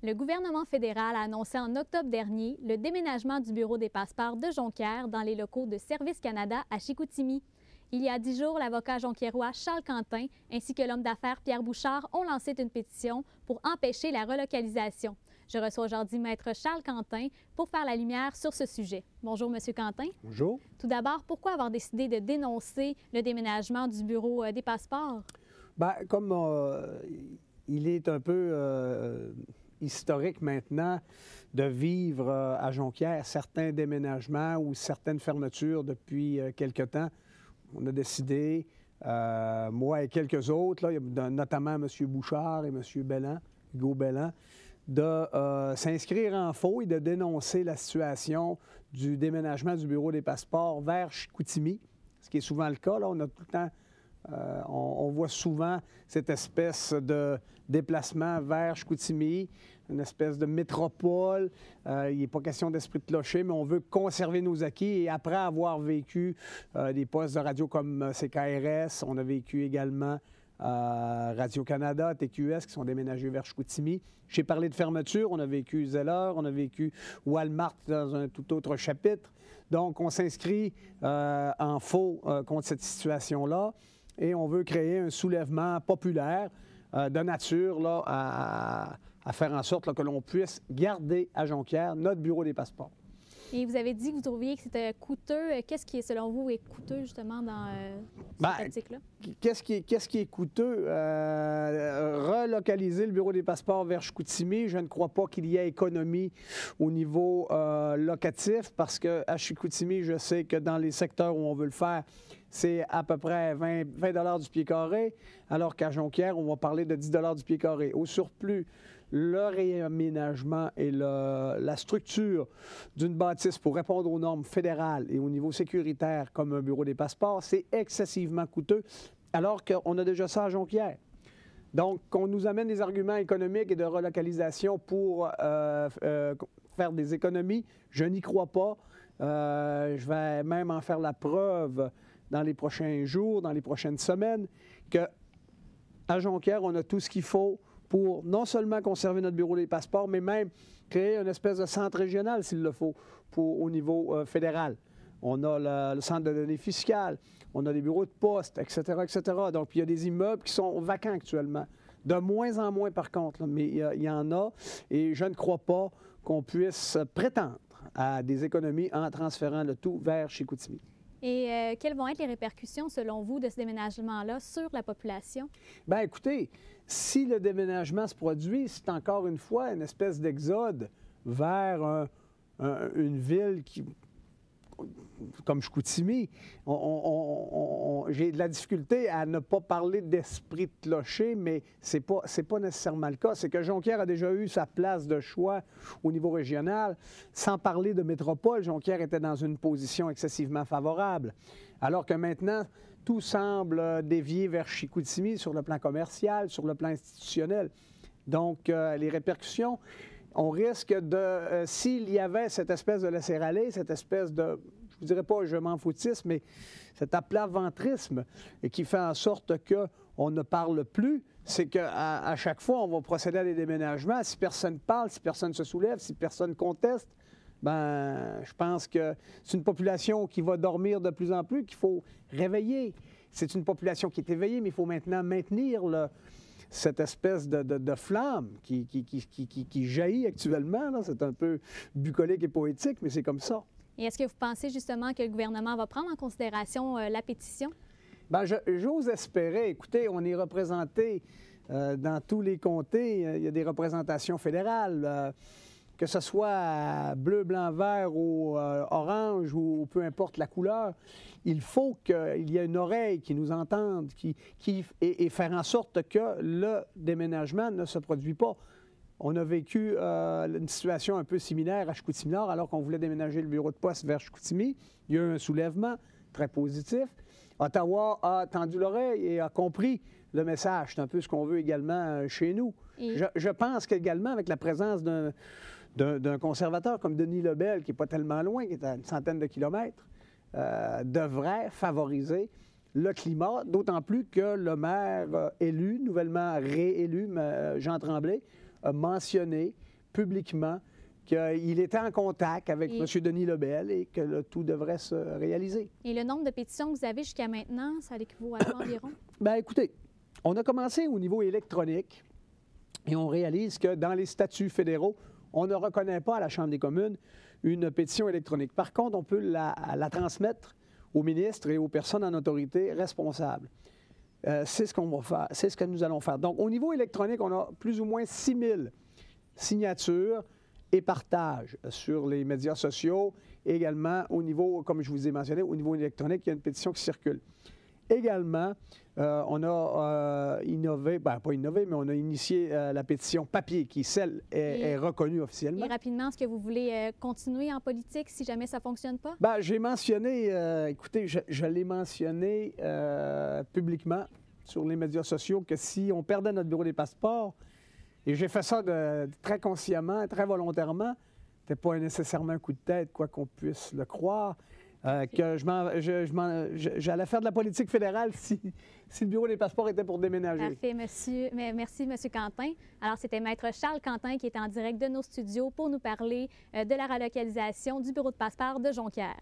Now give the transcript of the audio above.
Le gouvernement fédéral a annoncé en octobre dernier le déménagement du bureau des passeports de Jonquière dans les locaux de Service Canada à Chicoutimi. Il y a 10 jours, l'avocat jonquiérois Charles Quentin ainsi que l'homme d'affaires Pierre Bouchard ont lancé une pétition pour empêcher la relocalisation. Je reçois aujourd'hui Maître Charles Quentin pour faire la lumière sur ce sujet. Bonjour, Monsieur Quentin. Bonjour. Tout d'abord, pourquoi avoir décidé de dénoncer le déménagement du bureau des passeports? Bien, comme il est un peu historique maintenant de vivre à Jonquière certains déménagements ou certaines fermetures depuis quelque temps, on a décidé, moi et quelques autres, là, notamment M. Bouchard et M. Belland, Hugo Belland, de s'inscrire en faux et de dénoncer la situation du déménagement du bureau des passeports vers Chicoutimi, ce qui est souvent le cas. Là, on a tout le temps, on voit souvent cette espèce de déplacement vers Chicoutimi, une espèce de métropole. Il n'est pas question d'esprit de clocher, mais on veut conserver nos acquis. Et après avoir vécu des postes de radio comme CKRS, on a vécu également Radio-Canada, TQS, qui sont déménagés vers Chicoutimi. J'ai parlé de fermeture, on a vécu Zeller, on a vécu Walmart dans un tout autre chapitre. Donc, on s'inscrit en faux contre cette situation-là et on veut créer un soulèvement populaire de nature là, à faire en sorte là, que l'on puisse garder à Jonquière notre bureau des passeports. Et vous avez dit que vous trouviez que c'était coûteux. Qu'est-ce qui, selon vous, est coûteux, justement, dans cette pratique-là? Qu'est-ce qui est coûteux? Relocaliser le bureau des passeports vers Chicoutimi, je ne crois pas qu'il y ait économie au niveau locatif, parce qu'à Chicoutimi, je sais que dans les secteurs où on veut le faire, c'est à peu près 20 $ du pied carré, alors qu'à Jonquière, on va parler de 10 $ du pied carré. Au surplus, le réaménagement et la structure d'une bâtisse pour répondre aux normes fédérales et au niveau sécuritaire comme un bureau des passeports, c'est excessivement coûteux, alors qu'on a déjà ça à Jonquière. Donc, qu'on nous amène des arguments économiques et de relocalisation pour faire des économies, je n'y crois pas. Je vais même en faire la preuve dans les prochains jours, dans les prochaines semaines, qu'à Jonquière, on a tout ce qu'il faut pour non seulement conserver notre bureau des passeports, mais même créer une espèce de centre régional, s'il le faut, au niveau fédéral. On a le centre de données fiscales, on a des bureaux de poste, etc., etc. Donc, il y a des immeubles qui sont vacants actuellement. De moins en moins, par contre, là, mais il y en a. Et je ne crois pas qu'on puisse prétendre à des économies en transférant le tout vers Chicoutimi. Et quelles vont être les répercussions, selon vous, de ce déménagement-là sur la population? Bien, écoutez, si le déménagement se produit, c'est encore une fois une espèce d'exode vers une ville comme Chicoutimi. J'ai de la difficulté à ne pas parler d'esprit de clocher, mais c'est pas nécessairement le cas. C'est que Jonquière a déjà eu sa place de choix au niveau régional. Sans parler de métropole, Jonquière était dans une position excessivement favorable. Alors que maintenant, tout semble dévier vers Chicoutimi sur le plan commercial, sur le plan institutionnel. Donc, les répercussions, on risque de, s'il y avait cette espèce de laisser-aller, cette espèce de, je ne dirais pas je m'en foutisme, mais cet aplat-ventrisme qui fait en sorte qu'on ne parle plus, c'est qu'à chaque fois, on va procéder à des déménagements. Si personne parle, si personne se soulève, si personne conteste, bien, je pense que c'est une population qui va dormir de plus en plus, qu'il faut réveiller. C'est une population qui est éveillée, mais il faut maintenant maintenir cette espèce de flamme qui jaillit actuellement. C'est un peu bucolique et poétique, mais c'est comme ça. Et est-ce que vous pensez justement que le gouvernement va prendre en considération la pétition? Bien, j'ose espérer. Écoutez, on est représenté dans tous les comtés. Il y a des représentations fédérales. Que ce soit bleu, blanc, vert ou orange ou peu importe la couleur, il faut qu'il y ait une oreille qui nous entende et faire en sorte que le déménagement ne se produit pas. On a vécu une situation un peu similaire à Chicoutimi-Nord alors qu'on voulait déménager le bureau de poste vers Chicoutimi. Il y a eu un soulèvement très positif. Ottawa a tendu l'oreille et a compris le message. C'est un peu ce qu'on veut également chez nous. Je pense qu'également avec la présence d'un conservateur comme Denis Lebel, qui n'est pas tellement loin, qui est à une centaine de kilomètres, devrait favoriser le climat, d'autant plus que le maire élu, nouvellement réélu, Jean Tremblay, a mentionné publiquement qu'il était en contact avec Et- M. Denis Lebel et que le tout devrait se réaliser. Et le nombre de pétitions que vous avez jusqu'à maintenant, ça équivaut à quoi environ? Bien, écoutez, on a commencé au niveau électronique et on réalise que dans les statuts fédéraux, on ne reconnaît pas à la Chambre des communes une pétition électronique. Par contre, on peut la transmettre aux ministres et aux personnes en autorité responsables. C'est ce qu'on va faire, c'est ce que nous allons faire. Donc, au niveau électronique, on a plus ou moins 6 000 signatures et partages sur les médias sociaux. Également, au niveau, comme je vous ai mentionné, au niveau électronique, il y a une pétition qui circule. Également, on a innové, bien pas innové, mais on a initié la pétition papier qui, celle, est reconnue officiellement. Et rapidement, est-ce que vous voulez continuer en politique si jamais ça ne fonctionne pas? Bien, j'ai mentionné, écoutez, je l'ai mentionné publiquement sur les médias sociaux que si on perdait notre bureau des passeports, et j'ai fait ça très consciemment, très volontairement, c'était pas nécessairement un coup de tête, quoi qu'on puisse le croire, que j'allais faire de la politique fédérale si le bureau des passeports était pour déménager. Parfait, monsieur. Merci, monsieur Quentin. Alors, c'était Maître Charles Quentin qui est en direct de nos studios pour nous parler de la relocalisation du bureau de passeport de Jonquière.